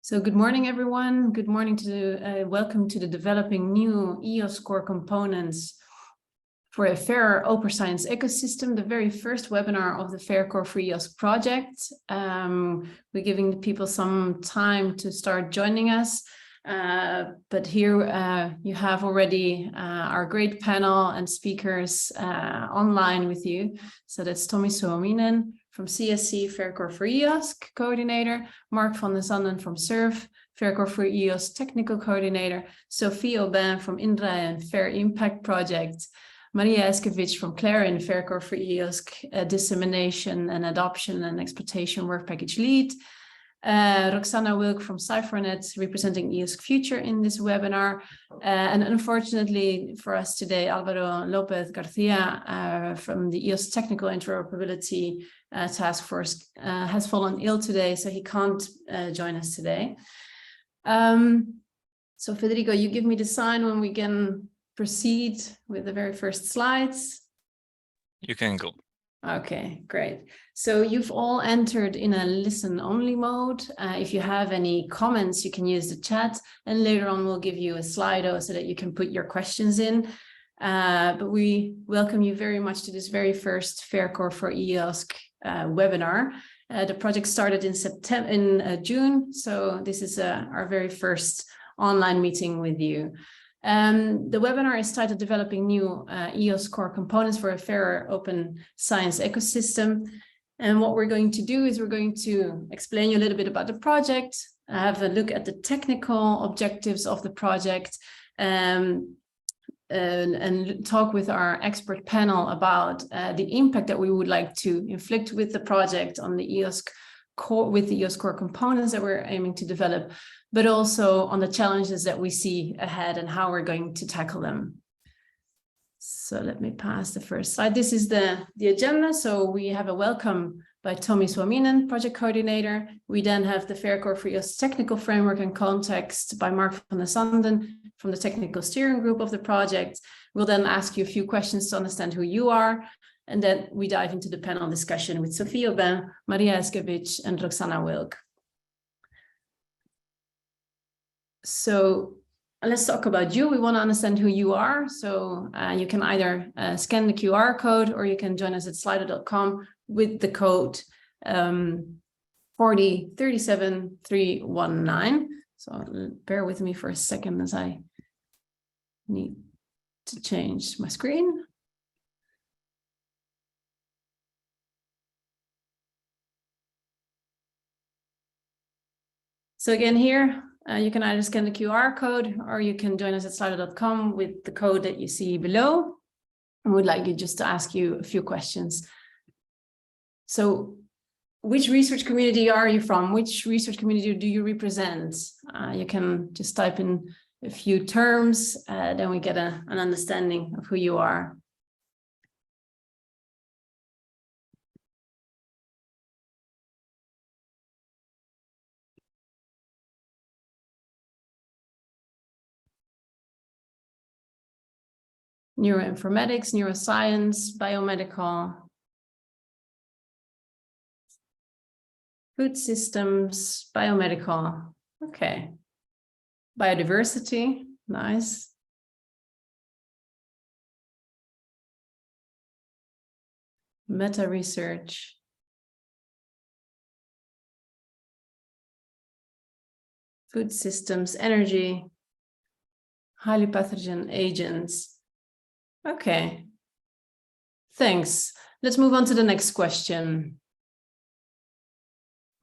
So good morning, everyone. Good morning to welcome to the developing new EOSC-Core components for a fairer open science ecosystem, the very first webinar of the FAIR Core for EOSC project. We're giving people some time to start joining us. But here you have already our great panel and speakers online with you. So that's Tommi Suominen from CSC FAIR Core for EOSC coordinator, Mark van der Sanden from SURF, FAIR Core for EOSC technical coordinator, Sophie Aubin from INDRA and FAIR Impact Project, Maria Eskevich from Clarin, FAIR Core for EOSC dissemination and adoption and exploitation work package lead, Roxana Wilk from CypherNet representing EOSC Future in this webinar. And unfortunately for us today, Alvaro Lopez Garcia from the EOSC Technical Interoperability Task Force has fallen ill today, so he can't join us today. So Federico, you give me the sign when we can proceed with the very first slides. You can go. Okay, great. So you've all entered in a listen-only mode. If you have any comments, you can use the chat, and later on we'll give you a Slido so that you can put your questions in. But we welcome you very much to this very first FAIR Core for EOSC webinar. The project started in June, so this is our very first online meeting with you. The webinar is titled Developing New EOSC-Core Components for a Fairer Open Science Ecosystem. And what we're going to do is we're going to explain you a little bit about the project, have a look at the technical objectives of the project, and talk with our expert panel about the impact that we would like to inflict with the project on the EOSC-Core, with the EOSC-Core components that we're aiming to develop, but also on the challenges that we see ahead and how we're going to tackle them. So let me pass the first slide. This is the agenda. So we have a welcome by Tommi Suominen, project coordinator. We then have the FAIR Core for EOSC technical framework and context by Mark van der Sanden from the technical steering group of the project. We'll then ask you a few questions to understand who you are. And then we dive into the panel discussion with Sophie Aubin, Maria Eskevich, and Roxana Wilk. So let's talk about you. We want to understand who you are. So you can either scan the QR code or you can join us at slido.com with the code 4037319. So bear with me for a second as I need to change my screen. So again, here, you can either scan the QR code or you can join us at slido.com with the code that you see below. I would like you just to ask you a few questions. So which research community are you from? Which research community do you represent? You can just type in a few terms, then we get an understanding of who you are. Neuroinformatics, neuroscience, biomedical, food systems, biomedical, okay. Biodiversity, nice. Meta research. Food systems, energy, highly pathogen agents. Okay, thanks. Let's move on to the next question.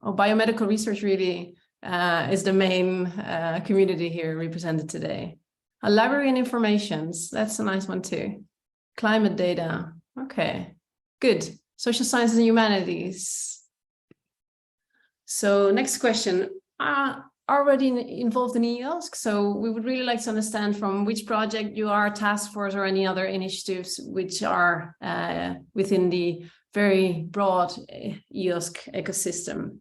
Oh, biomedical research really is the main community here represented today. A library and informations, that's a nice one too. Climate data, okay, good. Social sciences and humanities. So next question. Already involved in EOSC, so we would really like to understand from which project you are, task force, or any other initiatives which are within the very broad EOSC ecosystem.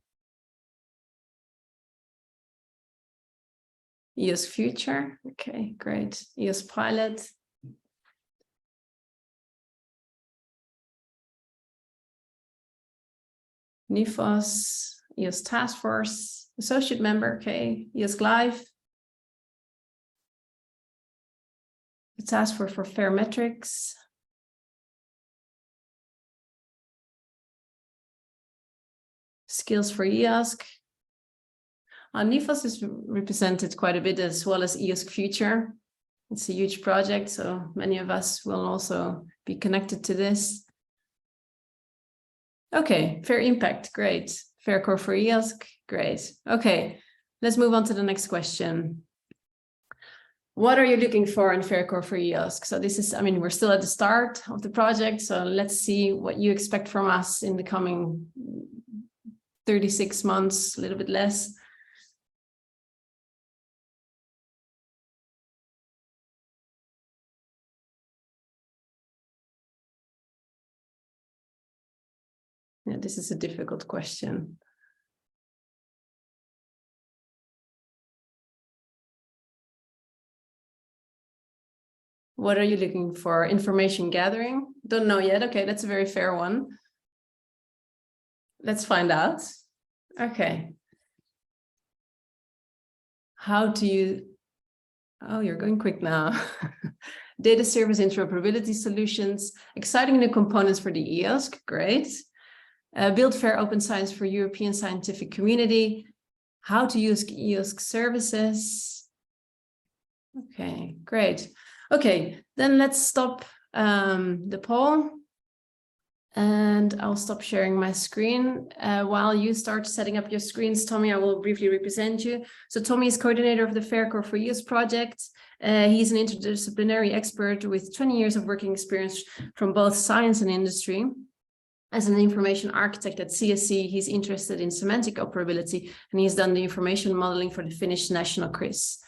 EOSC Future, okay, great. EOSC Pilot. NIFOS, EOSC Task Force, associate member, okay, EOSC Live, the Task Force for Fair Metrics, Skills for EOSC. NIFOS is represented quite a bit, as well as EOSC Future. It's a huge project, so many of us will also be connected to this. Okay, Fair Impact, great. Fair Core for EOSC, great. Okay, let's move on to the next question. What are you looking for in Fair Core for EOSC? So this is, I mean, we're still at the start of the project, so let's see what you expect from us in the coming 36 months, a little bit less. Yeah, this is a difficult question. What are you looking for? Information gathering? Don't know yet. Okay, that's a very fair one. Let's find out. Okay. How do you... Oh, you're going quick now. Data service interoperability solutions, exciting new components for the EOSC, great. Build fair open science for European scientific community. How to use EOSC services. Okay, great. Okay, then let's stop the poll. And I'll stop sharing my screen. While you start setting up your screens, Tommi, I will briefly represent you. So Tommi is coordinator of the Fair Core for EOSC project. He's an interdisciplinary expert with 20 years of working experience from both science and industry. As an information architect at CSC, he's interested in semantic operability, and he's done the information modeling for the Finnish national quiz.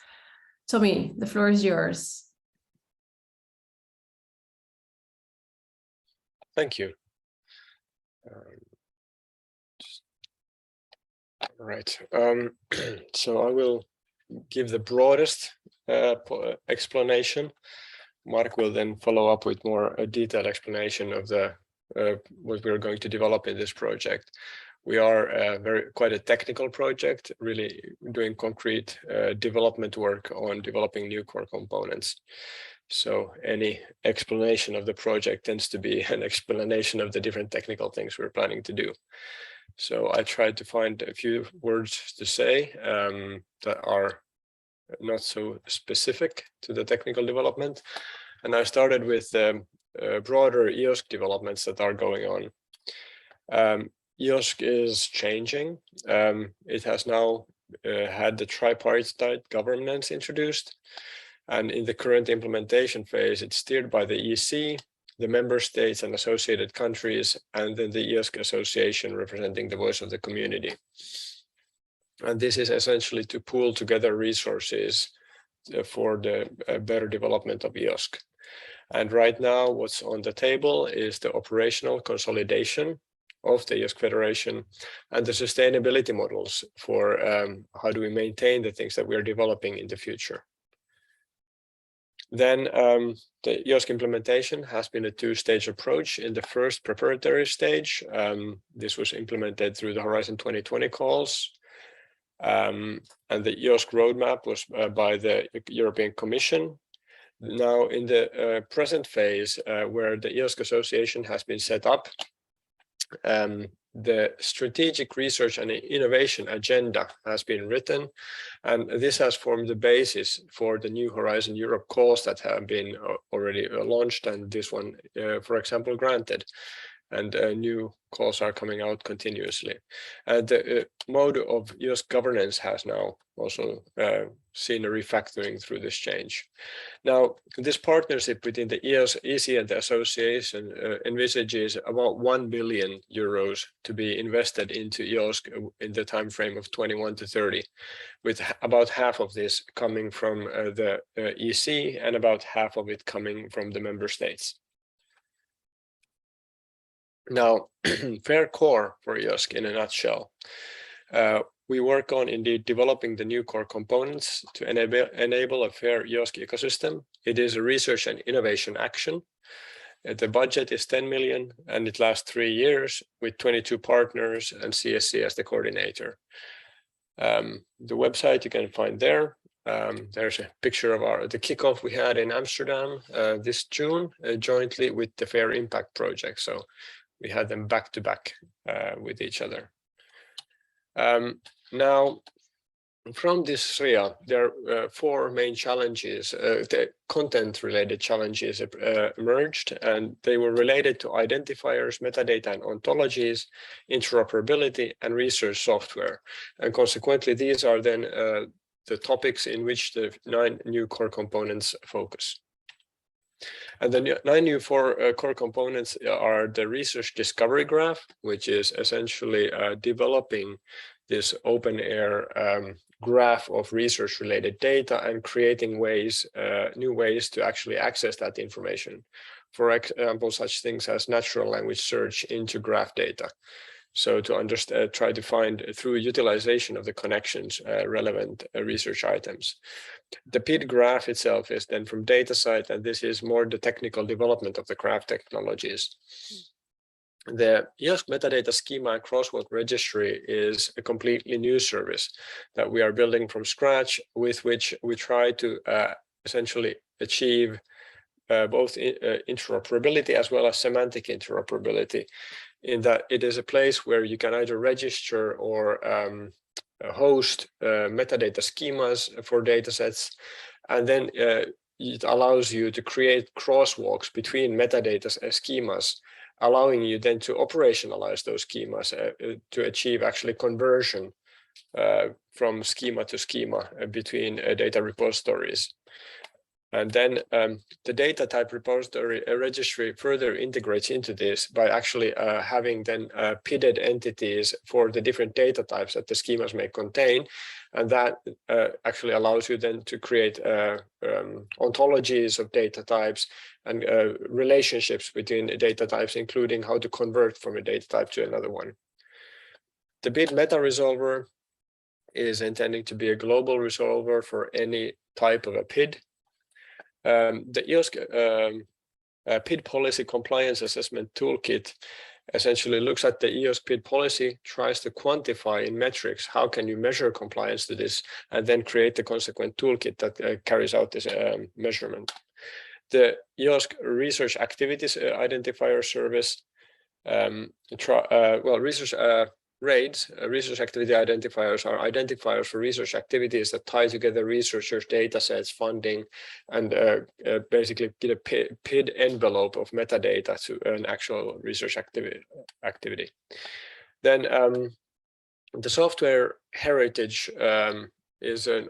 Tommi, the floor is yours. Thank you. Right. So I will give the broadest explanation. Mark will then follow up with more detailed explanation of the what we're going to develop in this project. We are quite a technical project, really doing concrete development work on developing new core components. So any explanation of the project tends to be an explanation of the different technical things we're planning to do. So I tried to find a few words to say that are not so specific to the technical development. And I started with broader EOSC developments that are going on. EOSC is changing. It has now had the tripartite governance introduced. And in the current implementation phase, it's steered by the EC, the member states and associated countries, and then the EOSC Association representing the voice of the community. And this is essentially to pool together resources for the better development of EOSC. And right now, what's on the table is the operational consolidation of the EOSC Federation and the sustainability models for how do we maintain the things that we are developing in the future. Then the EOSC implementation has been a two-stage approach. In the first preparatory stage, this was implemented through the Horizon 2020 calls. And the EOSC roadmap was by the European Commission. Now in the present phase, where the EOSC Association has been set up, the strategic research and innovation agenda has been written, and this has formed the basis for the new Horizon Europe calls that have been already launched, and this one, for example, granted. And new calls are coming out continuously. And the mode of EOSC governance has now also seen a refactoring through this change. Now, this partnership between the EC and the association envisages about 1 billion euros to be invested into EOSC in the time frame of 21 to 30, with about half of this coming from the EC and about half of it coming from the member states. Now, Fair Core for EOSC in a nutshell. We work on indeed developing the new core components to enable a fair EOSC ecosystem. It is a research and innovation action. The budget is 10 million and it lasts 3 years with 22 partners and CSC as the coordinator. The website you can find there. There's a picture of the kickoff we had in Amsterdam this June, jointly with the Fair Impact project. So we had them back to back with each other. Now, from this SRIA, there are 4 main challenges, the content-related challenges emerged, and they were related to identifiers, metadata and ontologies, interoperability, and research software. And consequently, these are then the topics in which the 9 new core components focus. And the 9 new core components are the research discovery graph, which is essentially developing this open air graph of research related data and creating ways, new ways to actually access that information. For example, such things as natural language search into graph data. So to understand, try to find through utilization of the connections relevant research items. The PID graph itself is then from DataCite, and this is more the technical development of the graph technologies. The EOSC metadata schema and crosswalk registry is a completely new service that we are building from scratch, with which we try to essentially achieve both interoperability as well as semantic interoperability, in that it is a place where you can either register or host metadata schemas for datasets, and then it allows you to create crosswalks between metadata schemas, allowing you then to operationalize those schemas to achieve actually conversion from schema to schema between data repositories. And then the data type repository registry further integrates into this by actually having then PIDed entities for the different data types that the schemas may contain. And that actually allows you then to create ontologies of data types and relationships between data types, including how to convert from a data type to another one. The PID meta resolver is intending to be a global resolver for any type of a PID. The EOSC PID policy compliance assessment toolkit essentially looks at the EOSC PID policy, tries to quantify in metrics how can you measure compliance to this, and then create the consequent toolkit that carries out this measurement. The EOSC research activities identifier service, research RAIDs, research activity identifiers, are identifiers for research activities that tie together researchers' data sets, funding, and basically get a PID envelope of metadata to an actual research activity. Then the software heritage is an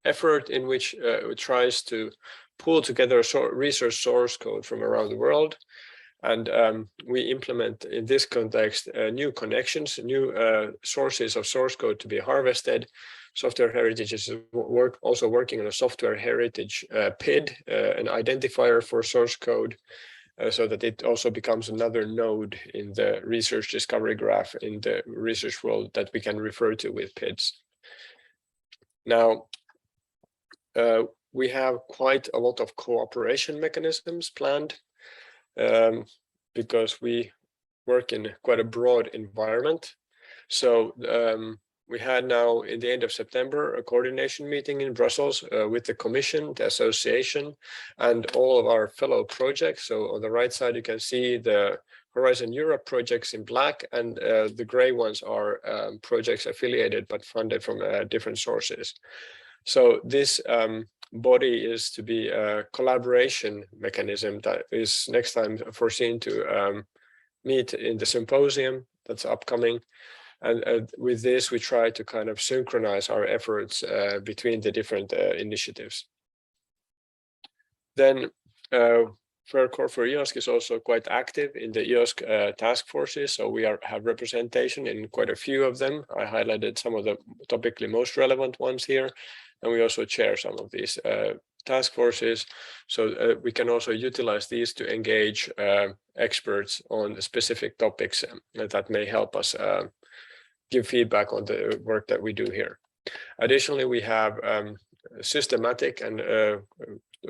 effort in which it tries to pull together research source code from around the world. And we implement in this context new connections, new sources of source code to be harvested. Software Heritage is also working on a software heritage PID, an identifier for source code, so that it also becomes another node in the research discovery graph in the research world that we can refer to with PIDs. Now, we have quite a lot of cooperation mechanisms planned. Because we work in quite a broad environment. So we had now in the end of September a coordination meeting in Brussels with the Commission, the Association, and all of our fellow projects. So on the right side, you can see the Horizon Europe projects in black, and the gray ones are projects affiliated but funded from different sources. So this body is to be a collaboration mechanism that is next time foreseen to meet in the symposium that's upcoming. And with this, we try to kind of synchronize our efforts between the different initiatives. Then FairCore for EOSC is also quite active in the EOSC task forces. So we have representation in quite a few of them. I highlighted some of the topically most relevant ones here. And we also chair some of these task forces. So we can also utilize these to engage experts on specific topics that may help us give feedback on the work that we do here. Additionally, we have systematic and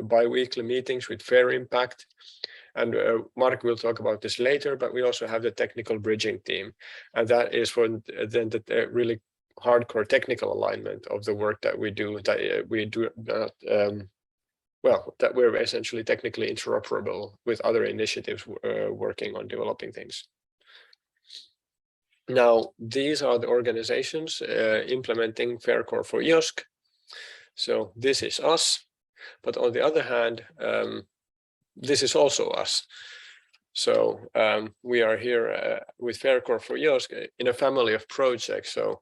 bi-weekly meetings with Fair Impact. And Mark will talk about this later, but we also have the technical bridging team. And that is for then the really hardcore technical alignment of the work that we do, that we do well, that we're essentially technically interoperable with other initiatives working on developing things. Now, these are the organizations implementing FAIRcore for EOSC. So this is us, but on the other hand, this is also us. So we are here with FAIRcore for EOSC in a family of projects. So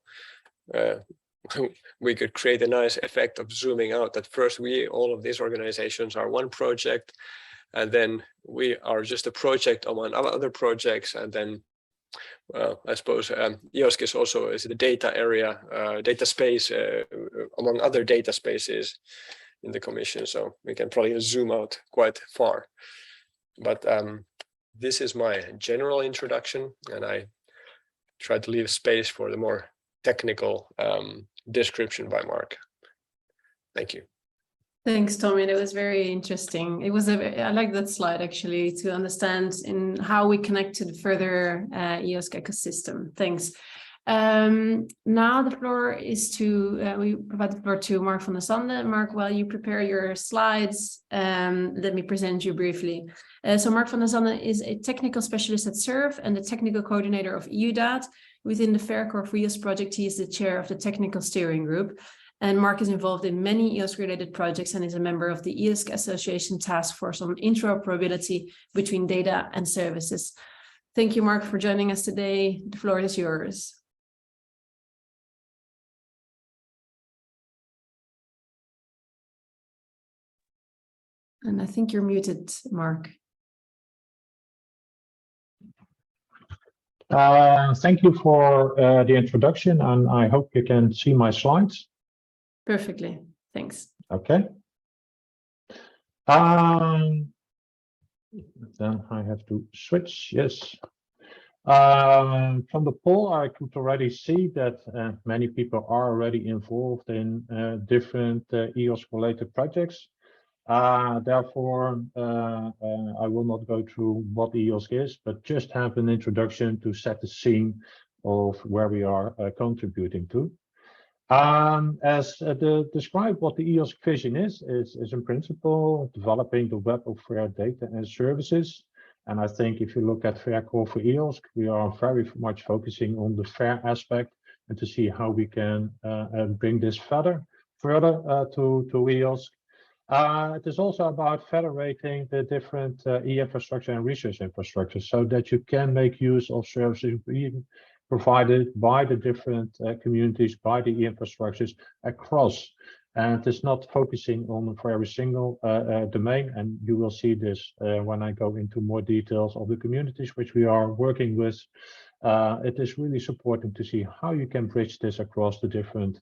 we could create a nice effect of zooming out that first all of these organizations are one project, and then we are just a project among other projects, and then I suppose EOSC is also the data area, data space among other data spaces in the Commission. So we can probably zoom out quite far. But this is my general introduction, and I try to leave space for the more technical description by Mark. Thank you. Thanks, Tommi. That was very interesting. It was I like that slide actually, to understand in how we connect to the further EOSC ecosystem. Thanks. Now the floor is to we provide the floor to Mark van der Sanden. Mark, while you prepare your slides, let me present you briefly. So Mark van der Sanden is a technical specialist at SURF and the technical coordinator of EUDAT. Within the FAIRcore for EOSC project, he is the chair of the technical steering group. And Mark is involved in many EOSC-related projects and is a member of the EOSC Association Task Force on interoperability between data and services. Thank you, Mark, for joining us today. The floor is yours. And I think you're muted, Mark. Thank you for the introduction, and I hope you can see my slides. Perfectly, thanks. Okay. Then I have to switch, yes. From the poll, I could already see that many people are already involved in different EOSC-related projects. Therefore, I will not go through what EOSC is, but just have an introduction to set the scene of where we are contributing to. As described, what the EOSC vision is in principle developing the web of fair data and services. And I think if you look at FAIRcore for EOSC, we are very much focusing on the fair aspect and to see how we can bring this further to EOSC. It is also about federating the different e-infrastructure and research infrastructure so that you can make use of services being provided by the different communities, by the e-infrastructures across. And it's not focusing on a very single domain. And you will see this when I go into more details of the communities which we are working with. It is really supporting to see how you can bridge this across the different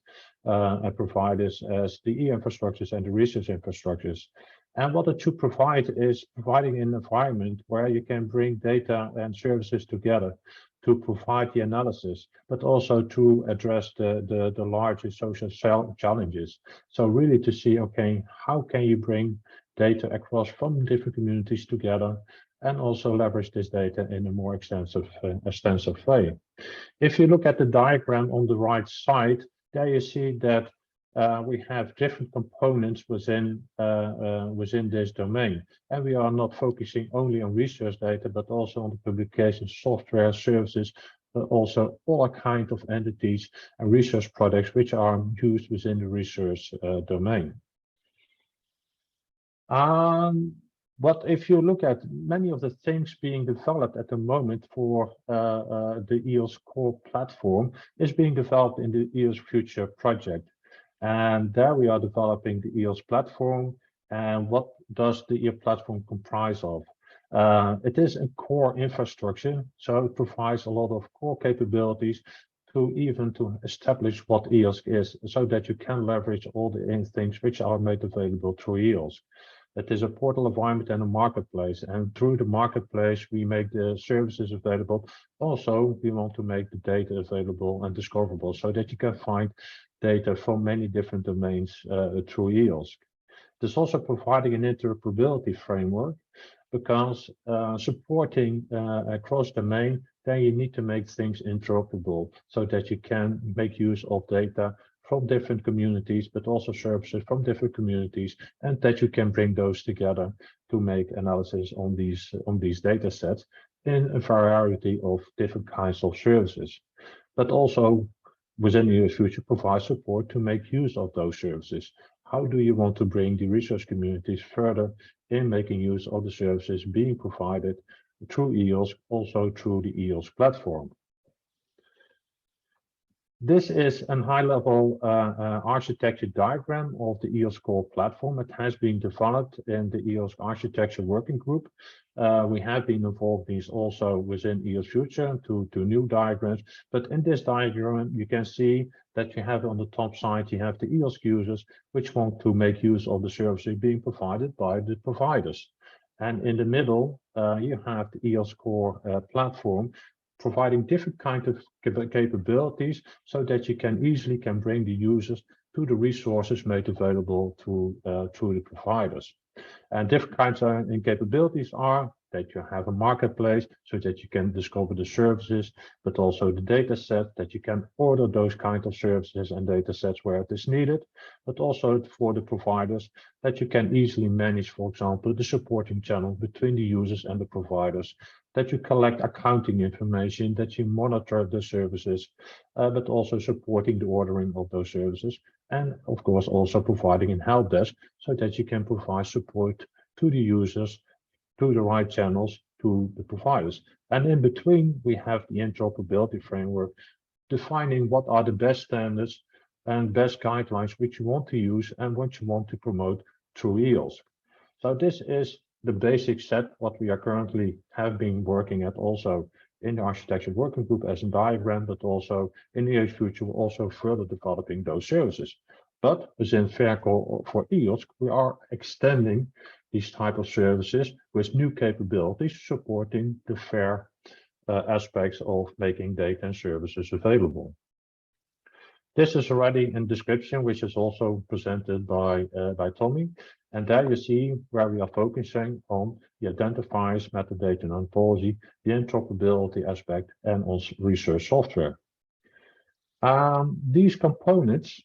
providers as the e-infrastructures and the research infrastructures. And what it should provide is providing an environment where you can bring data and services together to provide the analysis, but also to address the larger social challenges. So really to see, okay, how can you bring data across from different communities together and also leverage this data in a more extensive way. If you look at the diagram on the right side, there you see that we have different components within this domain, and we are not focusing only on research data, but also on the publication software services, but also all kinds of entities and research products which are used within the research domain. But if you look at many of the things being developed at the moment for the EOSC-Core platform is being developed in the EOSC Future project. And there we are developing the EOSC platform. And what does the EOSC platform comprise of? It is a core infrastructure, so it provides a lot of core capabilities to establish what EOSC is, so that you can leverage all the things which are made available through EOSC. It is a portal environment and a marketplace, and through the marketplace we make the services available. Also, we want to make the data available and discoverable so that you can find data from many different domains through EOSC. It is also providing an interoperability framework because supporting across domain, then you need to make things interoperable so that you can make use of data from different communities, but also services from different communities, and that you can bring those together to make analysis on these data sets in a variety of different kinds of services. But also within the future provide support to make use of those services. How do you want to bring the research communities further in making use of the services being provided through EOS, also through the EOS platform? This is a high-level architecture diagram of the EOS-Core platform. It has been developed in the EOS Architecture Working Group. We have been involved in these also within EOS Future to new diagrams. But in this diagram, you can see that you have on the top side, you have the EOS users, which want to make use of the services being provided by the providers. And in the middle, you have the EOS-Core platform, providing different kinds of capabilities so that you can easily bring the users to the resources made available through the providers. And different kinds of capabilities are that you have a marketplace so that you can discover the services, but also the data set that you can order those kinds of services and data sets where it is needed, but also for the providers that you can easily manage, for example, the supporting channel between the users and the providers, that you collect accounting information, that you monitor the services, but also supporting the ordering of those services, and of course also providing a help desk so that you can provide support to the users, to the right channels, to the providers. And in between, we have the interoperability framework, defining what are the best standards and best guidelines which you want to use and what you want to promote through EOS. So this is the basic set, what we are currently have been working at also in the Architecture Working Group as a diagram, but also in the EOS Future, we're also further developing those services. But within FAIRcore for EOS, we are extending these type of services with new capabilities supporting the FAIR aspects of making data and services available. This is already in description, which is also presented by Tommi. And there you see where we are focusing on the identifiers, metadata and ontology, the interoperability aspect, and also research software. These components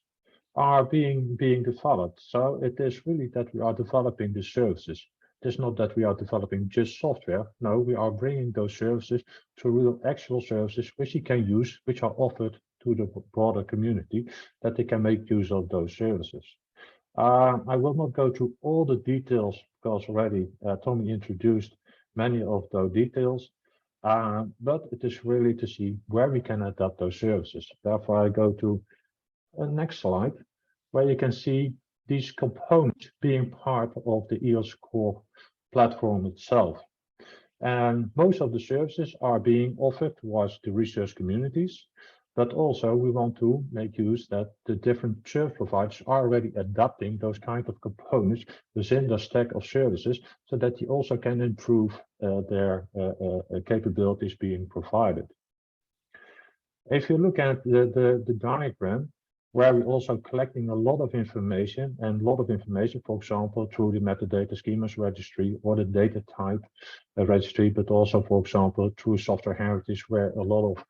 are being developed. So it is really that we are developing the services. It is not that we are developing just software. No, we are bringing those services to real actual services which you can use, which are offered to the broader community, that they can make use of those services. I will not go through all the details because already Tommi introduced many of those details, but it is really to see where we can adapt those services. Therefore, I go to the next slide, where you can see these components being part of the EOS-Core platform itself. And most of the services are being offered towards the research communities, but also we want to make use that the different service providers are already adapting those kind of components within the stack of services so that you also can improve their capabilities being provided. If you look at the diagram, where we're also collecting a lot of information, for example, through the metadata schemas registry or the data type registry, but also, for example, through software heritage, where a lot of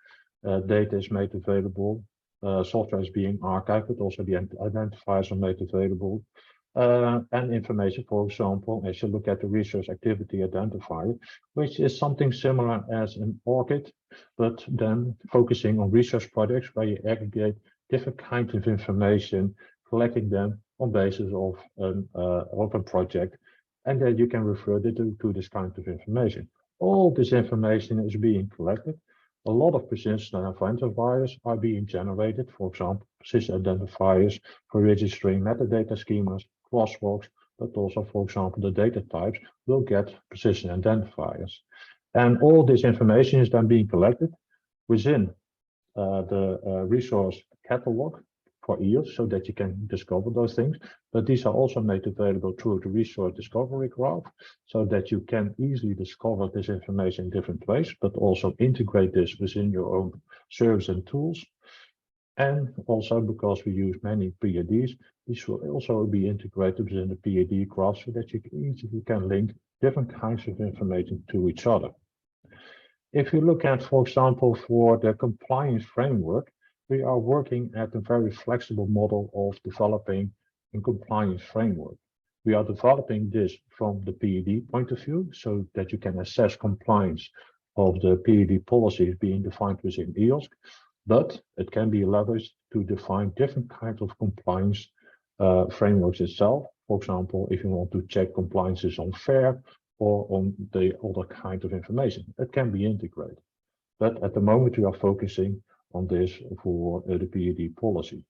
data is made available, software is being archived, but also the identifiers are made available, and information, for example, as you look at the research activity identifier, which is something similar as an ORCID, but then focusing on research projects where you aggregate different kinds of information, collecting them on basis of a project, and then you can refer to this kind of information. All this information is being collected. A lot of persistent identifiers are being generated, for example, persistent identifiers for registering metadata schemas, crosswalks, but also, for example, the data types will get persistent identifiers. And all this information is then being collected within the resource catalog for EOS so that you can discover those things. But these are also made available through the resource discovery graph so that you can easily discover this information in different ways, but also integrate this within your own service and tools. And also because we use many PIDs, these will also be integrated within the PID graph so that you easily can link different kinds of information to each other. If you look at, for example, for the compliance framework, we are working at a very flexible model of developing a compliance framework. We are developing this from the PID point of view so that you can assess compliance of the PID policies being defined within EOSC, but it can be leveraged to define different kinds of compliance frameworks itself. For example, if you want to check compliances on FAIR or on the other kind of information, it can be integrated. But at the moment, we are focusing on this for the PID policy.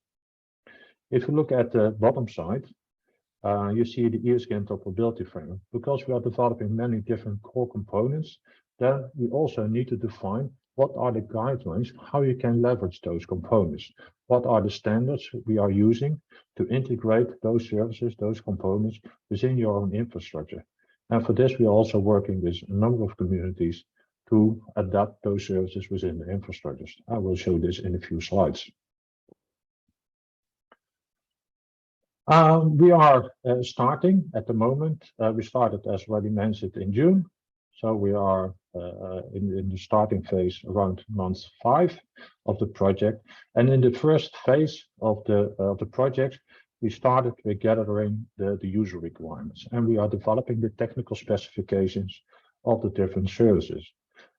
If you look at the bottom side, you see the EOSC interoperability framework. Because we are developing many different core components, then we also need to define what are the guidelines, how you can leverage those components. What are the standards we are using to integrate those services, those components within your own infrastructure. And for this, we are also working with a number of communities to adapt those services within the infrastructures. I will show this in a few slides. We are starting at the moment. We started, as already mentioned, in June. So we are in the starting phase around month 5 of the project. And in the first phase of the project, we started with gathering the user requirements. And we are developing the technical specifications of the different services.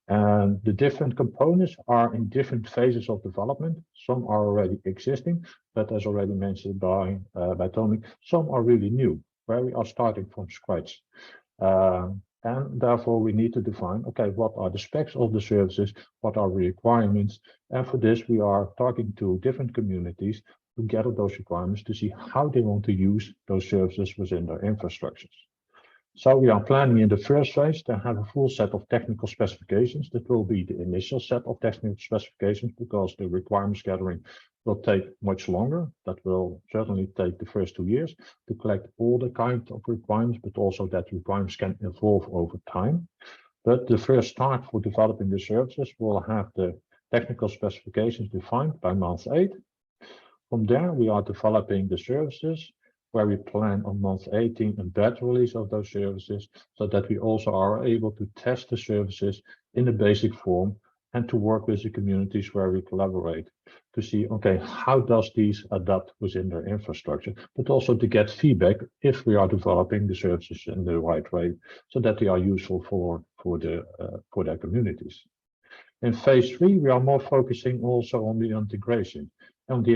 And the different components are in different phases of development. Some are already existing, but as already mentioned by Tommi, some are really new, where we are starting from scratch. And therefore, we need to define, okay, what are the specs of the services? What are the requirements? And for this, we are talking to different communities to gather those requirements to see how they want to use those services within their infrastructures. So we are planning in the first phase to have a full set of technical specifications. That will be the initial set of technical specifications because the requirements gathering will take much longer. That will certainly take the first 2 years to collect all the kinds of requirements, but also that requirements can evolve over time. But the first start for developing the services will have the technical specifications defined by month 8. From there, we are developing the services, where we plan on month 18 a beta release of those services so that we also are able to test the services in the basic form and to work with the communities where we collaborate to see, okay, how does these adapt within their infrastructure, but also to get feedback if we are developing the services in the right way so that they are useful for their communities. In phase 3, we are more focusing also on the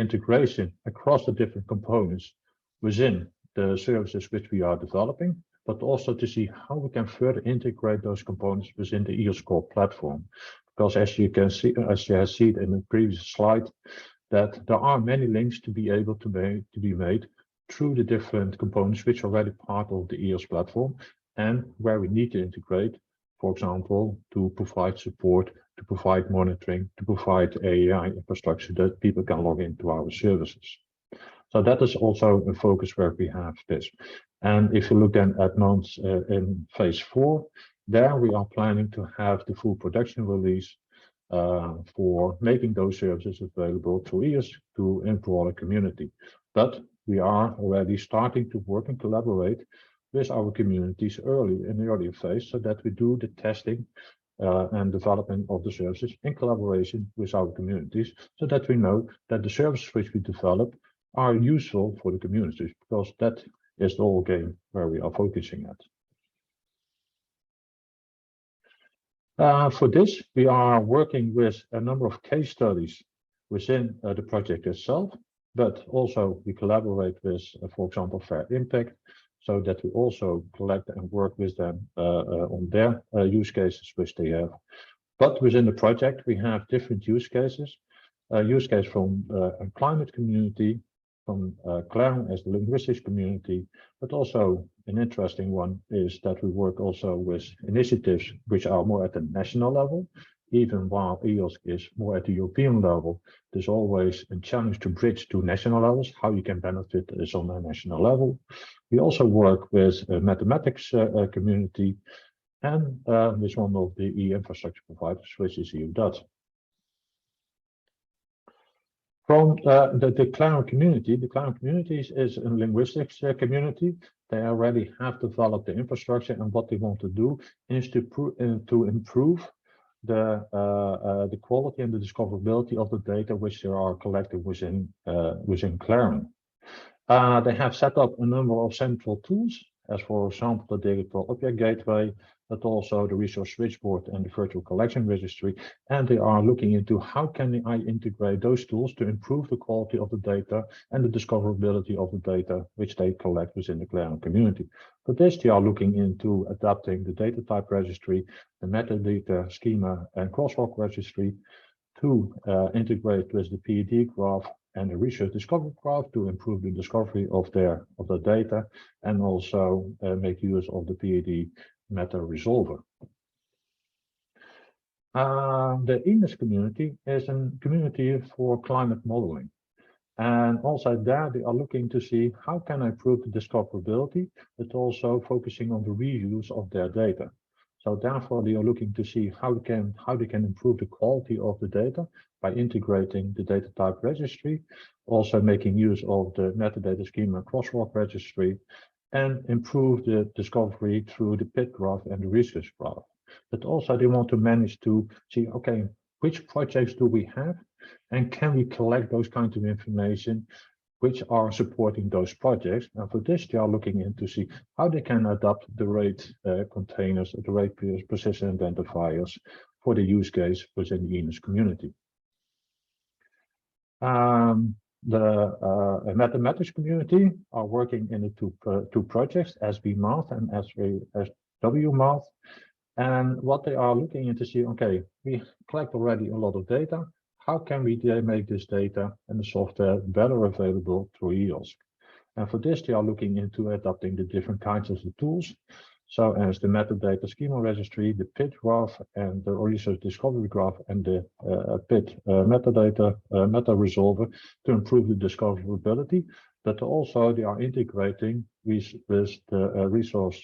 integration across the different components within the services which we are developing, but also to see how we can further integrate those components within the EOSC-Core platform. Because as you can see, as you have seen in the previous slide, that there are many links to be able to be made through the different components which are already part of the EOS platform and where we need to integrate, for example, to provide support, to provide monitoring, to provide AI infrastructure that people can log into our services. So that is also a focus where we have this. And if you look then at months in phase 4, there we are planning to have the full production release for making those services available to EOS to a broader community. But we are already starting to work and collaborate with our communities in the earlier phase so that we do the testing and development of the services in collaboration with our communities so that we know that the services which we develop are useful for the communities, because that is the whole game where we are focusing at. For this, we are working with a number of case studies within the project itself, but also we collaborate with, for example, Fair Impact, so that we also collect and work with them on their use cases which they have. But within the project, we have different use cases. Use case from a climate community, from Clang as the linguistics community, but also an interesting one is that we work also with initiatives which are more at the national level. Even while EOSC is more at the European level, there's always a challenge to bridge to national levels, how you can benefit is on a national level. We also work with a mathematics community and with one of the e-infrastructure providers, which is EUDAT. From the Clarion community, the Clarion community is a linguistics community. They already have developed the infrastructure, and what they want to do is to improve the quality and the discoverability of the data which they are collected within Clarion. They have set up a number of central tools, as for example the digital object gateway, but also the resource switchboard and the virtual collection registry. And they are looking into how can I integrate those tools to improve the quality of the data and the discoverability of the data which they collect within the Clarion community. For this, they are looking into adapting the data type registry, the metadata schema and crosswalk registry to integrate with the PED graph and the research discovery graph to improve the discovery of the data, and also make use of the PED meta resolver. The ENIS community is a community for climate modeling. And also there they are looking to see how can I improve the discoverability, but also focusing on the reuse of their data. So therefore they are looking to see how they can improve the quality of the data by integrating the data type registry, also making use of the metadata schema crosswalk registry, and improve the discovery through the PID graph and the research graph. But also they want to manage to see, okay, which projects do we have, and can we collect those kinds of information which are supporting those projects? And for this, they are looking into see how they can adapt the rate containers, the rate precision identifiers for the use case within the ENIS community. The mathematics community are working in the two projects, SB Math and SW Math. And what they are looking into see, okay, we collect already a lot of data. How can we make this data and the software better available through EOSC? And for this, they are looking into adapting the different kinds of the tools. So as the metadata schema registry, the PID graph and the research discovery graph and the PID metadata meta resolver to improve the discoverability. But also they are integrating with the resource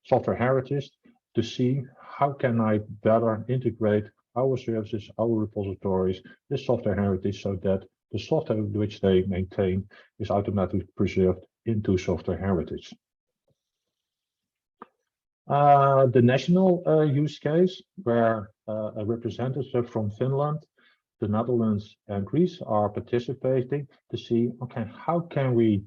software heritage to see how can I better integrate our services, our repositories, the software heritage, so that the software which they maintain is automatically preserved into software heritage. The national use case, where a representative from Finland, the Netherlands and Greece are participating to see, okay, how can we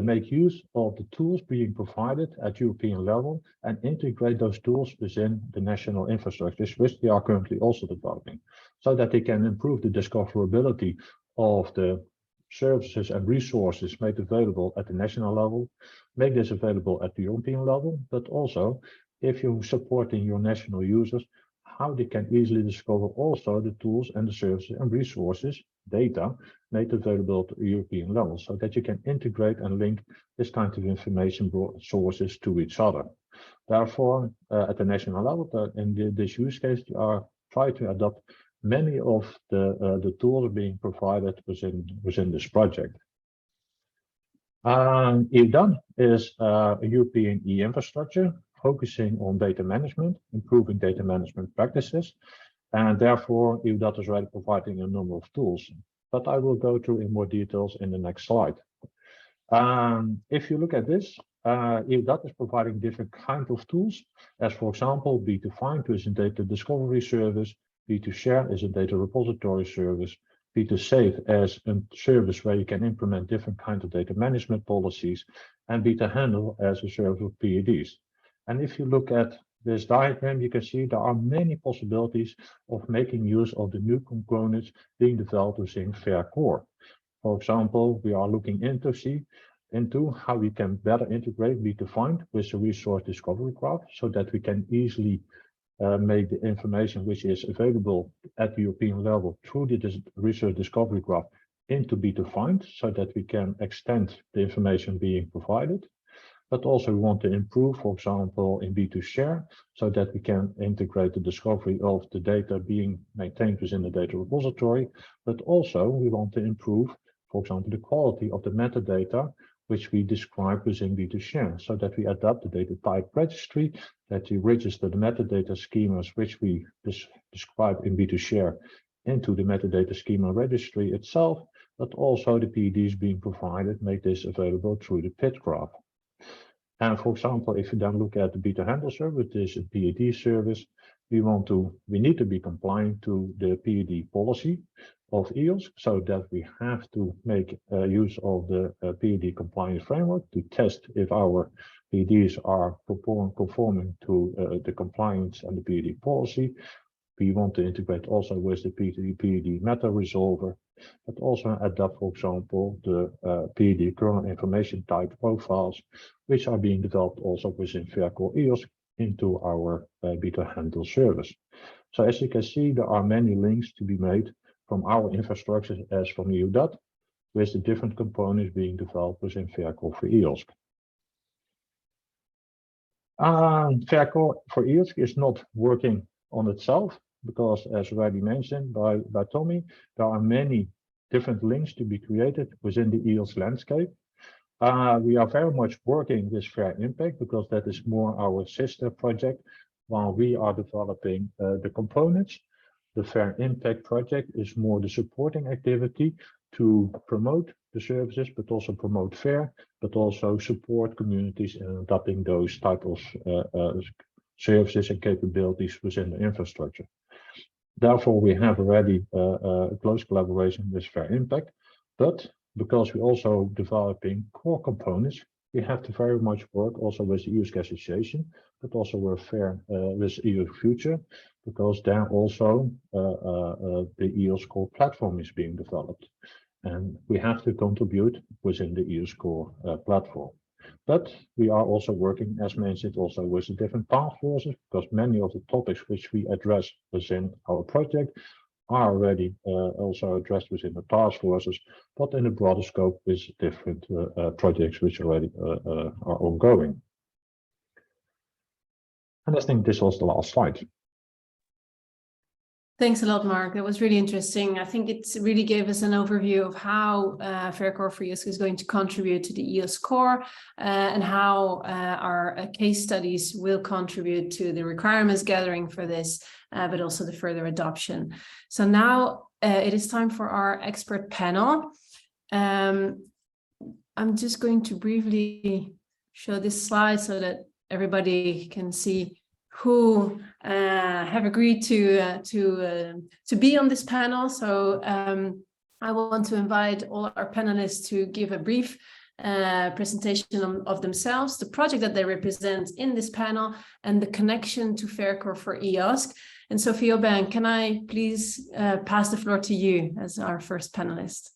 make use of the tools being provided at European level and integrate those tools within the national infrastructures, which they are currently also developing, so that they can improve the discoverability of the services and resources made available at the national level, make this available at the European level, but also if you're supporting your national users, how they can easily discover also the tools and the services and resources, data made available at the European level, so that you can integrate and link this kind of information sources to each other. Therefore, at the national level, in this use case, you are trying to adopt many of the tools being provided within this project. EUDAN is a European e-infrastructure focusing on data management, improving data management practices, and therefore EUDAN is already providing a number of tools. But I will go through in more details in the next slide. If you look at this, EUDAN is providing different kinds of tools, as for example, B2Find is a data discovery service, B2Share is a data repository service, B2Save as a service where you can implement different kinds of data management policies, and B2Handle as a service of PEDs. And if you look at this diagram, you can see there are many possibilities of making use of the new components being developed within FAIR-Core. For example, we are looking into how we can better integrate B2Find with the resource discovery graph, so that we can easily make the information which is available at the European level through the research discovery graph into B2Find, so that we can extend the information being provided. But also we want to improve, for example, in B2Share, so that we can integrate the discovery of the data being maintained within the data repository. But also we want to improve, for example, the quality of the metadata, which we describe within B2Share, so that we adapt the data type registry, that we register the metadata schemas, which we describe in B2Share into the metadata schema registry itself, but also the PEDs being provided make this available through the PID graph. And for example, if you then look at the beta handle service, this is a PED service, we need to be compliant to the PED policy of EOSC, so that we have to make use of the PED compliance framework to test if our PEDs are conforming to the compliance and the PED policy. We want to integrate also with the PED meta resolver, but also adapt, for example, the PED kernel information type profiles, which are being developed also within Faircore EOSC into our beta handle service. So as you can see, there are many links to be made from our infrastructure as from EUDAT, with the different components being developed within Faircore for EOSC. Faircore for EOSC is not working on itself, because as already mentioned by Tommi, there are many different links to be created within the EOSC landscape. We are very much working with Fair Impact because that is more our sister project, while we are developing the components. The Fair Impact project is more the supporting activity to promote the services, but also promote FAIR, but also support communities in adopting those type of services and capabilities within the infrastructure. Therefore, we have already a close collaboration with Fair Impact, but because we're also developing core components, we have to very much work also with the EOSC Association, but also with EOSC Future, because there also the EOSC-Core platform is being developed, and we have to contribute within the EOSC-Core platform. But we are also working, as mentioned, also with the different task forces, because many of the topics which we address within our project are already also addressed within the task forces, but in a broader scope with different projects which already are ongoing. And I think this was the last slide. Thanks a lot, Mark. That was really interesting. I think it really gave us an overview of how Faircore for EOSC is going to contribute to the EOSC-Core and how our case studies will contribute to the requirements gathering for this, but also the further adoption. So now it is time for our expert panel. I'm just going to briefly show this slide so that everybody can see who have agreed to be on this panel. So I want to invite all our panelists to give a brief presentation of themselves, the project that they represent in this panel, and the connection to Faircore for EOSC. And Sophie Aubin, can I please pass the floor to you as our first panelist?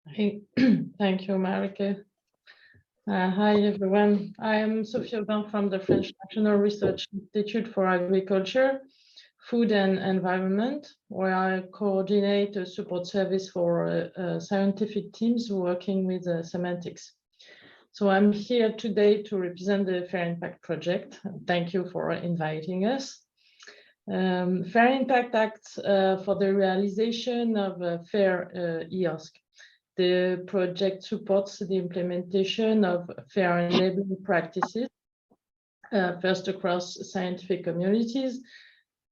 Hey, thank you, Marieke. Hi, everyone. I am Sophie Aubin from the French National Research Institute for Agriculture, Food and Environment, where I coordinate a support service for scientific teams working with semantics. So I'm here today to represent the Fair Impact project. Thank you for inviting us. Fair Impact acts for the realization of Fair EOSC. The project supports the implementation of fair enabling practices, first across scientific communities,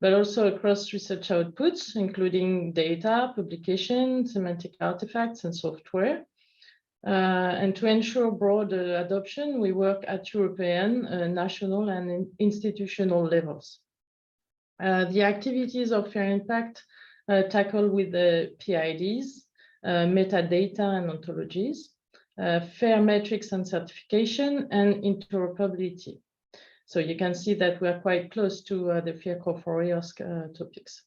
but also across research outputs, including data, publication, semantic artifacts, and software. And to ensure broad adoption, we work at European, national, and institutional levels. The activities of Fair Impact tackle with the PIDs, metadata and ontologies, fair metrics and certification, and interoperability. So you can see that we are quite close to the Faircore for EOSC topics.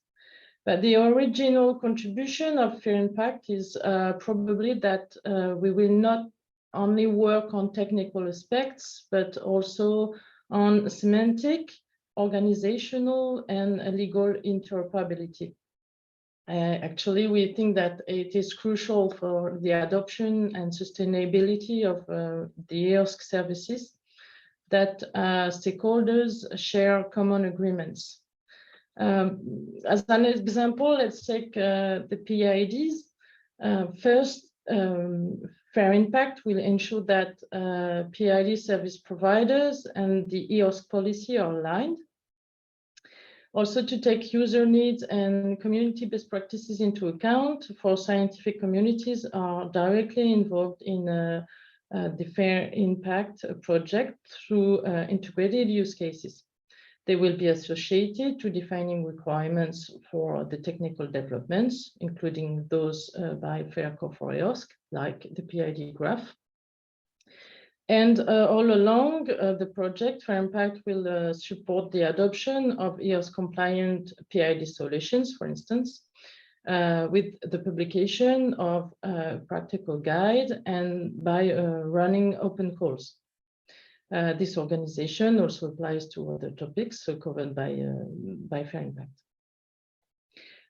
But the original contribution of Fair Impact is probably that we will not only work on technical aspects, but also on semantic, organizational, and legal interoperability. Actually, we think that it is crucial for the adoption and sustainability of the EOSC services that stakeholders share common agreements. As an example, let's take the PIDs. First, Fair Impact will ensure that PID service providers and the EOSC policy are aligned. Also to take user needs and community best practices into account for scientific communities are directly involved in the FAIR Impact project through integrated use cases. They will be associated to defining requirements for the technical developments, including those by FAIR-Core for EOSC, like the PID graph. And all along the project, FAIR Impact will support the adoption of EOSC-compliant PID solutions, for instance, with the publication of a practical guide and by running open calls. This organization also applies to other topics covered by FAIR Impact.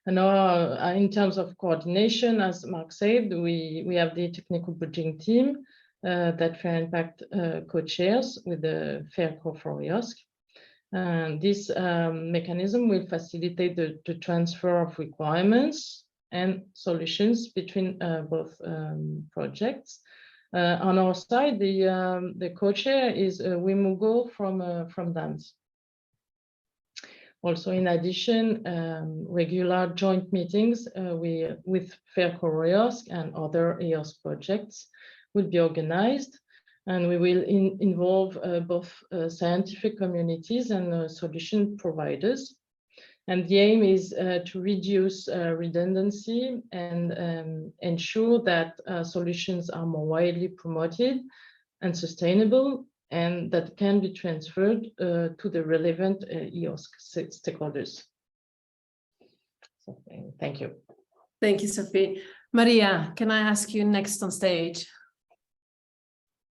And now, in terms of coordination, as Mark said, we have the technical bridging team that FAIR Impact co-chairs with the FAIR-Core for EOSC. This mechanism will facilitate the transfer of requirements and solutions between both projects. On our side, the co-chair is Wim Hugo from DANS. Also, in addition, regular joint meetings with FAIR-Core EOSC and other EOSC projects will be organized, and we will involve both scientific communities and solution providers. And the aim is to reduce redundancy and ensure that solutions are more widely promoted and sustainable, and that can be transferred to the relevant EOSC stakeholders. So, thank you. Thank you, Sophie. Maria, can I ask you next on stage?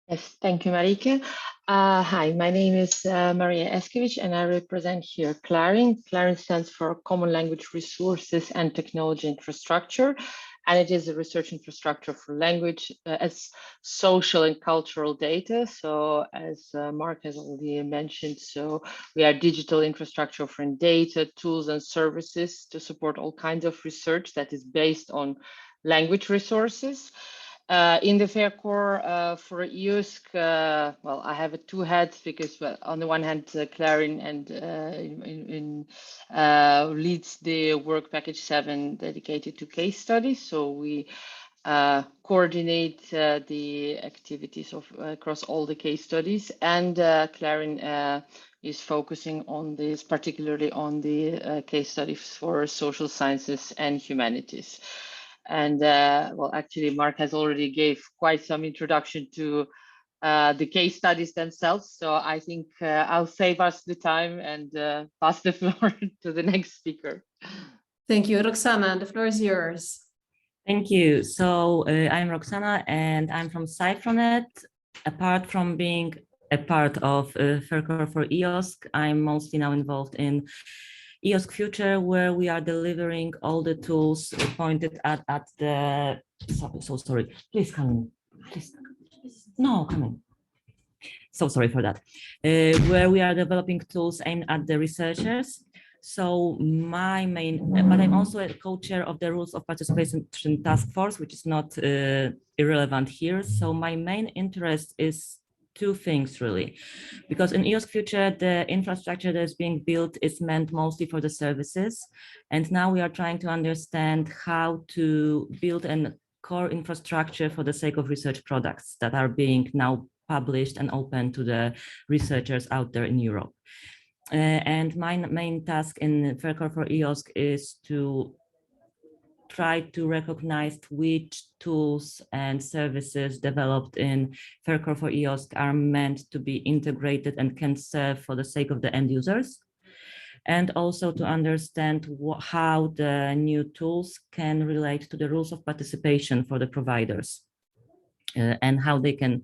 Yes, thank you, Marieke. Hi, my name is Maria Eskevich, and I represent here CLARIN. CLARIN stands for Common Language Resources and Technology Infrastructure, and it is a research infrastructure for language as social and cultural data. So as Mark has already mentioned, so we are digital infrastructure offering data, tools, and services to support all kinds of research that is based on language resources. In the FAIR-Core for EOSC, well, I have two hats because, well, on the one hand, CLARIN and leads the work package 7 dedicated to case studies. So we coordinate the activities of across all the case studies, and CLARIN is focusing on this, particularly on the case studies for social sciences and humanities. And well, actually, Mark has already gave quite some introduction to the case studies themselves. So I think I'll save us the time and pass the floor to the next speaker. Thank you. Roxana, the floor is yours. Thank you. So I'm Roxana, and I'm from Cyfronet. Apart from being a part of FAIR-Core for EOSC, I'm mostly now involved in EOSC Future, where we are delivering all the tools pointed at the, so sorry, please come in, please, no, come in. So sorry for that. Where we are developing tools aimed at the researchers. So my main, but I'm also a co-chair of the Rules of Participation Task Force, which is not irrelevant here. So my main interest is two things really, because in EOSC Future, the infrastructure that is being built is meant mostly for the services. And now we are trying to understand how to build a core infrastructure for the sake of research products that are being now published and open to the researchers out there in Europe. And my main task in FAIR-Core for EOSC is to try to recognize which tools and services developed in FAIR-Core for EOSC are meant to be integrated and can serve for the sake of the end users, and also to understand how the new tools can relate to the rules of participation for the providers, and how they can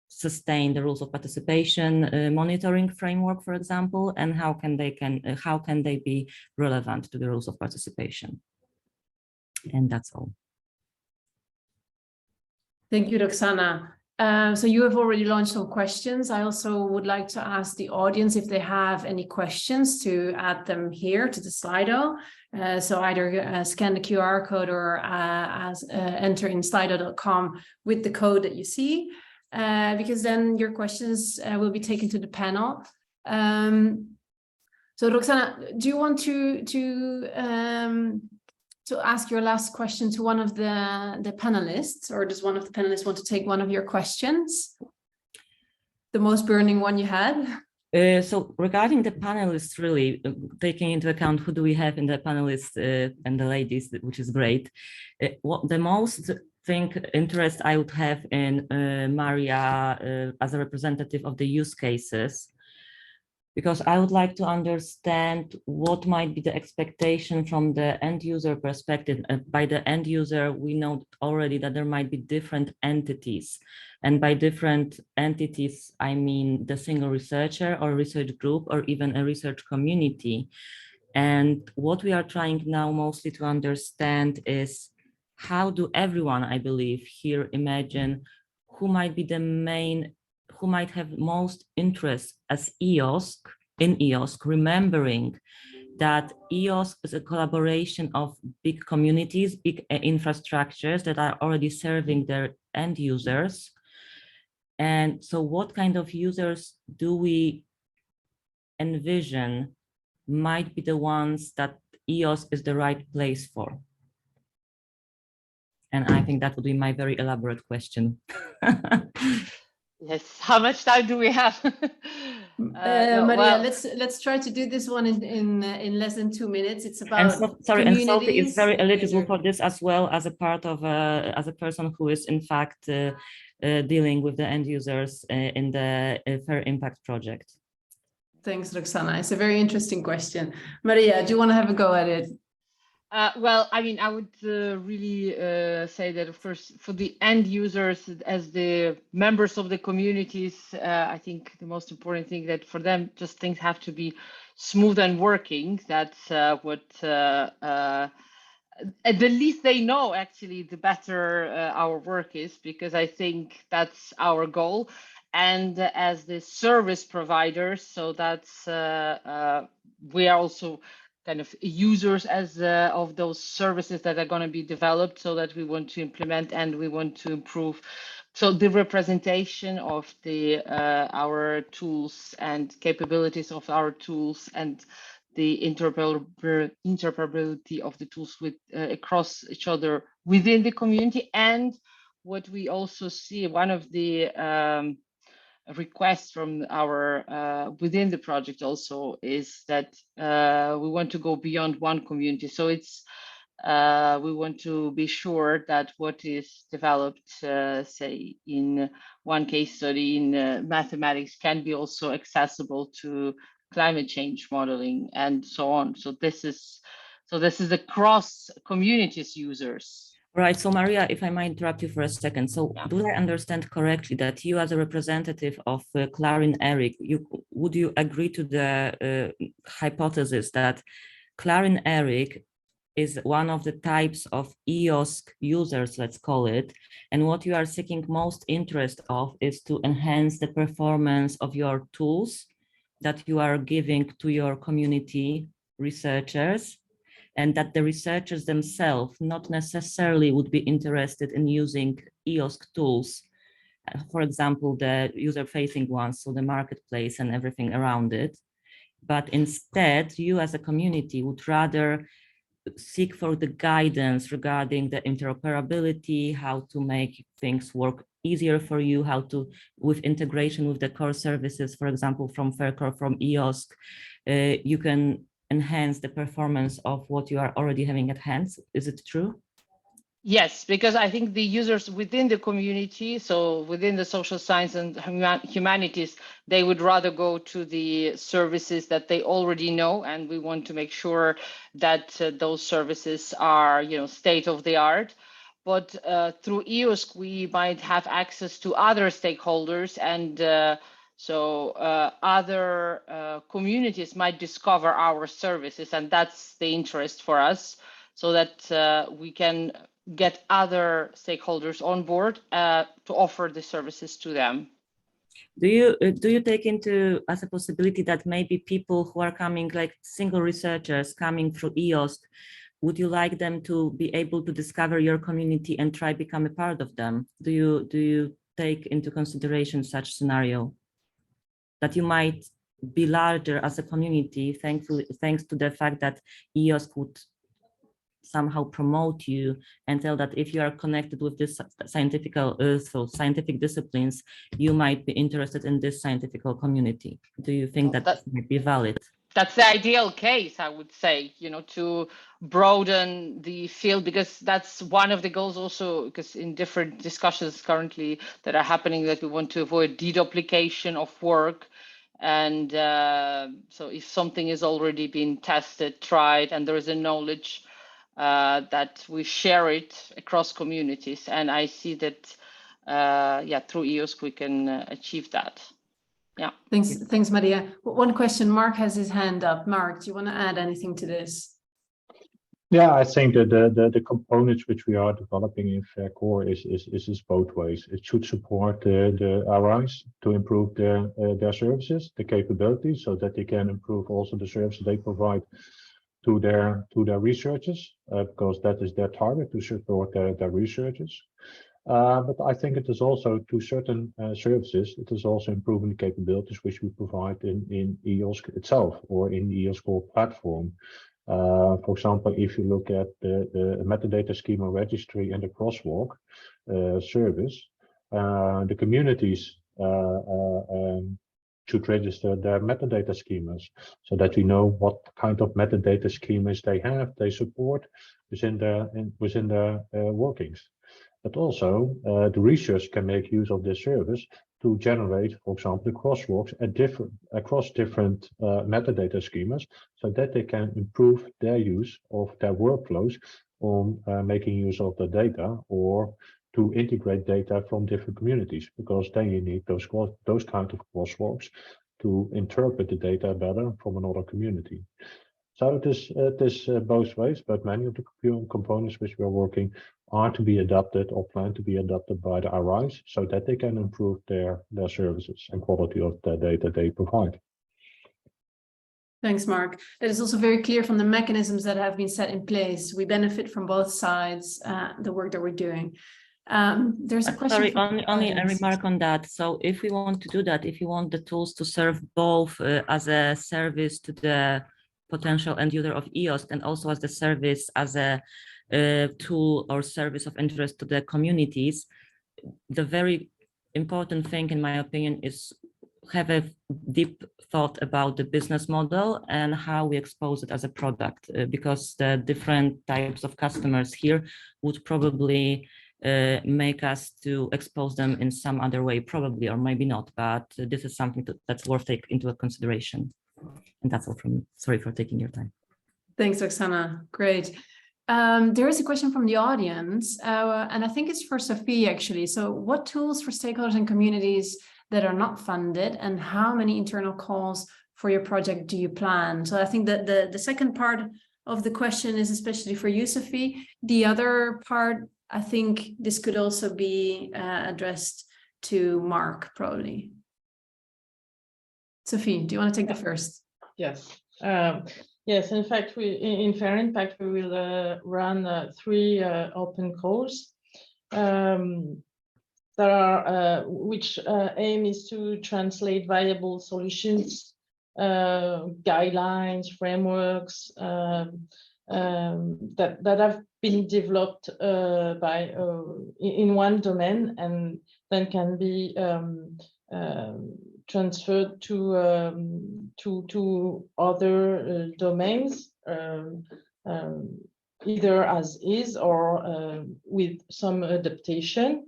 sustain the rules of participation monitoring framework, for example, and how can they be relevant to the rules of participation. And that's all. Thank you, Roxana. So you have already launched some questions. I also would like to ask the audience if they have any questions to add them here to the Slido. So either scan the QR code or enter in slido.com with the code that you see, because then your questions will be taken to the panel. So Roxana, do you want to ask your last question to one of the panelists, or does one of the panelists want to take one of your questions? The most burning one you had? So regarding the panelists, really taking into account who do we have in the panelists and the ladies, which is great. What the most interest I would have in Maria as a representative of the use cases, because I would like to understand what might be the expectation from the end user perspective. By the end user, we know already that there might be different entities. And by different entities, I mean the single researcher or research group or even a research community. And what we are trying now mostly to understand is how do everyone, I believe, here imagine who might be the main, who might have most interest as EOSC, in EOSC, remembering that EOSC is a collaboration of big communities, big infrastructures that are already serving their end users. And so what kind of users do we envision might be the ones that EOSC is the right place for? And I think that would be my very elaborate question. Yes, how much time do we have? Maria, let's try to do this one in less than 2 minutes. It's about and Sophie is very eligible for this as well, as a part of as a person who is in fact dealing with the end users in the Fair Impact project. Thanks, Roxana. It's a very interesting question. Maria, do you want to have a go at it? Well, I mean, I would really say that, of course, for the end users, as the members of the communities, I think the most important thing that for them, just things have to be smooth and working. That's what the least they know, actually, the better our work is, because I think that's our goal. And as the service providers, so that's we are also kind of users as of those services that are going to be developed, so that we want to implement and we want to improve. So the representation of the our tools and capabilities of our tools and the interoperability of the tools with across each other within the community. And what we also see, one of the requests from our within the project also is that we want to go beyond one community. So it's we want to be sure that what is developed, say in one case study in mathematics, can be also accessible to climate change modeling and so on. So this is across communities users. Right. So Maria, if I might interrupt you for a second. So do I understand correctly that you, as a representative of Clarin ERIC, would you agree to the hypothesis that Clarin ERIC is one of the types of EOSC users, let's call it, and what you are seeking most interest of is to enhance the performance of your tools that you are giving to your community researchers, and that the researchers themselves not necessarily would be interested in using EOSC tools, for example, the user-facing ones, so the marketplace and everything around it, but instead you as a community would rather seek for the guidance regarding the interoperability, how to make things work easier for you, how to, with integration with the core services, for example, from FairCore, from EOSC, you can enhance the performance of what you are already having at hand. Is it true? Yes, because I think the users within the community, so within the social science and humanities, they would rather go to the services that they already know, and we want to make sure that those services are, state of the art. But through EOSC, we might have access to other stakeholders, and so other communities might discover our services, and that's the interest for us, so that we can get other stakeholders on board to offer the services to them. Do you take into as a possibility that maybe people who are coming, like single researchers coming through EOSC, would you like them to be able to discover your community and try become a part of them? Do you take into consideration such scenario? That you might be larger as a community, thanks to the fact that EOSC would somehow promote you and tell that if you are connected with this scientific disciplines, you might be interested in this scientific community. Do you think that might be valid? That's the ideal case, I would say, to broaden the field, because that's one of the goals also, because in different discussions currently that are happening, that we want to avoid deduplication of work. And so if something is already been tested, tried, and there is a knowledge that we share it across communities. And I see that, through EOSC, we can achieve that. Yeah. Thanks, Maria. One question, Mark has his hand up. Mark, do you want to add anything to this? Yeah, I think that the components which we are developing in FAIR-Core is both ways. It should support the RIs to improve their services, the capabilities, so that they can improve also the services they provide to their researchers, because that is their target, to support their researchers. But I think it is also, to certain services, it is also improving the capabilities which we provide in EOSC itself or in the EOSC-Core platform. For example, if you look at the metadata schema registry and the crosswalk service, the communities should register their metadata schemas so that we know what kind of metadata schemas they support within their workings. But also the research can make use of this service to generate, for example, the crosswalks across different metadata schemas, so that they can improve their use of their workflows on making use of the data, or to integrate data from different communities, because then you need those kind of crosswalks to interpret the data better from another community. So it is both ways, but many of the components which we are working are to be adapted or planned to be adapted by the RIs, so that they can improve their services and quality of the data they provide. Thanks, Mark. That is also very clear from the mechanisms that have been set in place. We benefit from both sides, the work that we're doing. There's a question. Sorry, only a remark on that. So if we want to do that, if you want the tools to serve both as a service to the potential end user of EOSC, and also as the service as a tool or service of interest to the communities, the very important thing, in my opinion, is have a deep thought about the business model and how we expose it as a product, because the different types of customers here would probably make us to expose them in some other way, probably, or maybe not, but this is something that's worth taking into consideration. And that's all from me. Sorry for taking your time. Thanks, Oksana. Great. There is a question from the audience, and I think it's for Sophie, actually. So what tools for stakeholders and communities that are not funded, and how many internal calls for your project do you plan? So I think that the second part of the question is especially for you, Sophie. The other part, I think this could also be addressed to Mark, probably. Sophie, do you want to take the first? Yes. Yes, in fact, in Fair Impact, we will run 3 open calls. There are which aim is to translate viable solutions, guidelines, frameworks that have been developed in one domain, and then can be transferred to other domains, either as is or with some adaptation.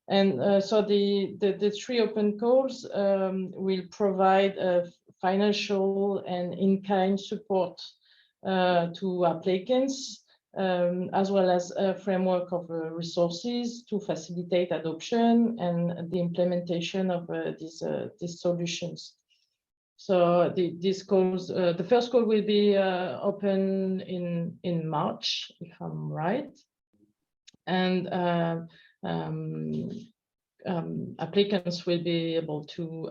And so the 3 open calls will provide financial and in-kind support to applicants, as well as a framework of resources to facilitate adoption and the implementation of these solutions. So these calls, the first call will be open in March, if I'm right, and applicants will be able to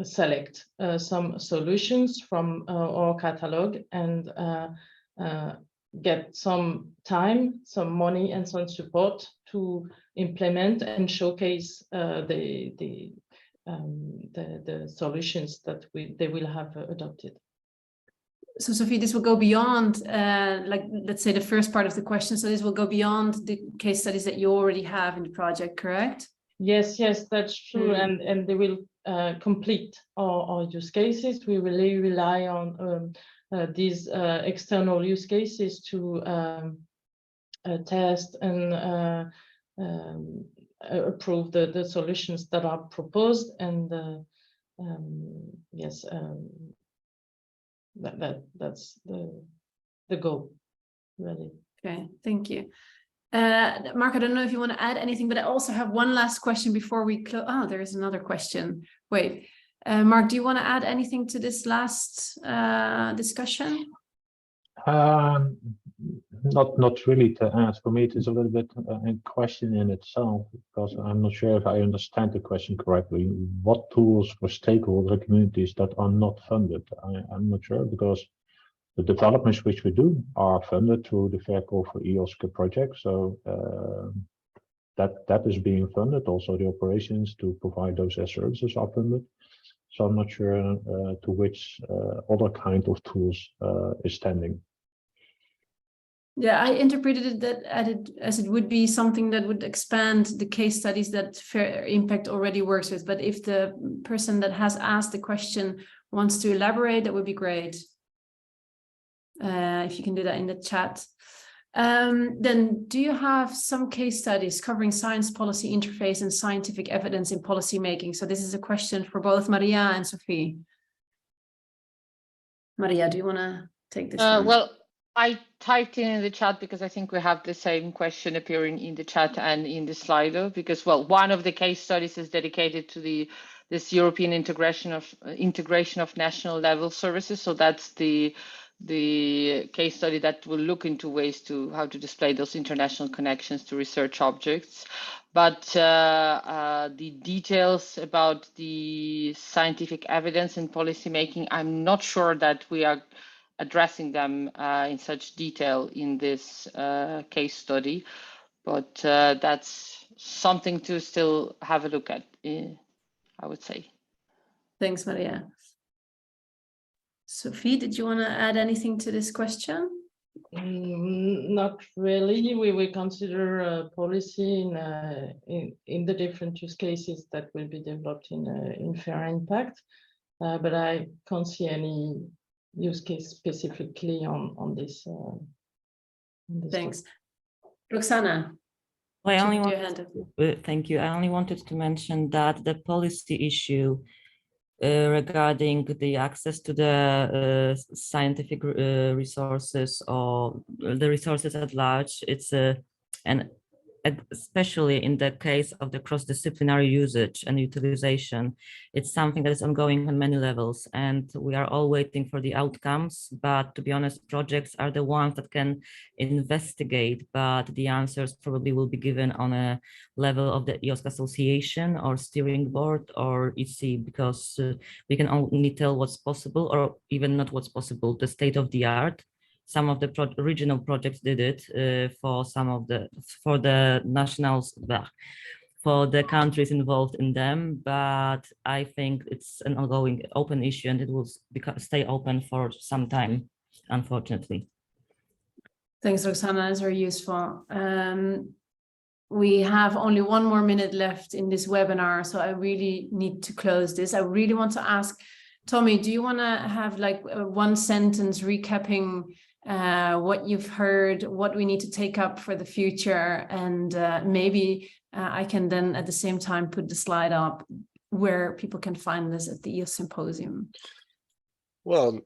select some solutions from our catalog and get some time, some money, and some support to implement and showcase the the solutions that they will have adopted. So Sophie, this will go beyond, like, let's say the first part of the question. So this will go beyond the case studies that you already have in the project, correct? Yes, that's true. And they will complete our use cases. We really rely on these external use cases to test and approve the solutions that are proposed. And yes, that's the goal, really. Okay, thank you. Mark, I don't know if you want to add anything, but I also have one last question before we close. Oh, there is another question. Wait, Mark, do you want to add anything to this last discussion? Not really to add. For me, it is a little bit a question in itself, because I'm not sure if I understand the question correctly. What tools for stakeholder communities that are not funded? I'm not sure, because the developments which we do are funded through the FAIRCORE for EOSC project. So that is being funded. Also, the operations to provide those as services are funded. So I'm not sure to which other kind of tools is standing. Yeah, I interpreted it as it would be something that would expand the case studies that Fair Impact already works with. But if the person that has asked the question wants to elaborate, that would be great. If you can do that in the chat. Then do you have some case studies covering science policy interface and scientific evidence in policy making? So this is a question for both Maria and Sophie. Maria, do you want to take this one? Well, I typed in the chat because I think we have the same question appearing in the chat and in the Slido, because, well, one of the case studies is dedicated to this European integration of national level services. So that's the case study that will look into ways to how to display those international connections to research objects. But the details about the scientific evidence in policymaking, I'm not sure that we are addressing them in such detail in this case study, but that's something to still have a look at, I would say. Thanks, Maria. Sophie, did you want to add anything to this question? Not really. We will consider policy in the different use cases that will be developed in Fair Impact, but I can't see any use case specifically on this. Thanks. Roxana. Well, thank you. I only wanted to mention that the policy issue regarding the access to the scientific resources or the resources at large, it's and especially in the case of the cross-disciplinary usage and utilization, it's something that is ongoing on many levels, and we are all waiting for the outcomes. But to be honest, projects are the ones that can investigate, but the answers probably will be given on a level of the EOSC Association or steering board or EC, because we can only tell what's possible, or even not what's possible, the state of the art. Some of the regional projects did it for the nationals, for the countries involved in them, but I think it's an ongoing open issue and it will stay open for some time, unfortunately. Thanks, Roxana, that's very useful. We have only 1 more minute left in this webinar, so I really need to close this. I really want to ask, Tommi, do you want to have like one sentence recapping what you've heard, what we need to take up for the future, and maybe I can then at the same time put the slide up where people can find this at the EOS Symposium. Well,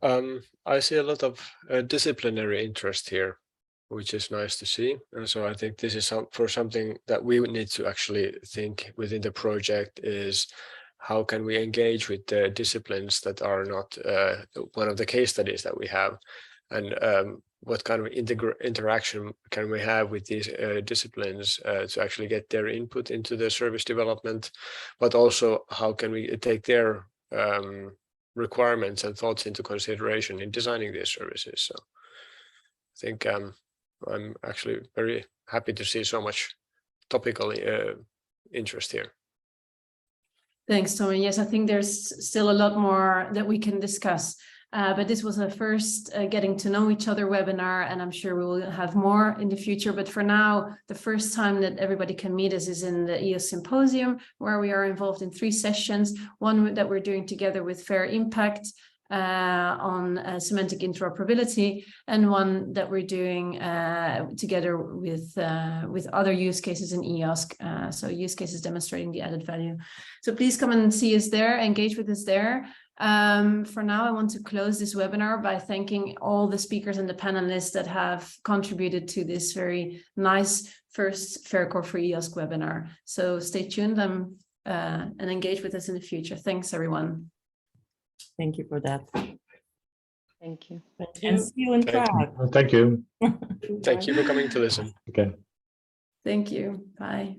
I see a lot of disciplinary interest here, which is nice to see. And so I think this is something that we would need to actually think within the project is how can we engage with the disciplines that are not one of the case studies that we have, and what kind of interaction can we have with these disciplines to actually get their input into the service development, but also how can we take their requirements and thoughts into consideration in designing these services. So I think I'm actually very happy to see so much topical interest here. Thanks, Tommi. Yes, I think there's still a lot more that we can discuss. But this was a first getting to know each other webinar, and I'm sure we will have more in the future. But for now, the first time that everybody can meet us is in the EOS Symposium, where we are involved in 3 sessions. One that we're doing together with Fair Impact on semantic interoperability, and one that we're doing together with other use cases in EOSC, so use cases demonstrating the added value. So please come and see us there, engage with us there. For now, I want to close this webinar by thanking all the speakers and the panelists that have contributed to this very nice first FAIRCORE for EOSC webinar. So stay tuned and engage with us in the future. Thanks, everyone. Thank you for that. Thank you. And see you in Thank Prague. Thank you. Thank you for coming to listen. Okay. Thank you. Bye.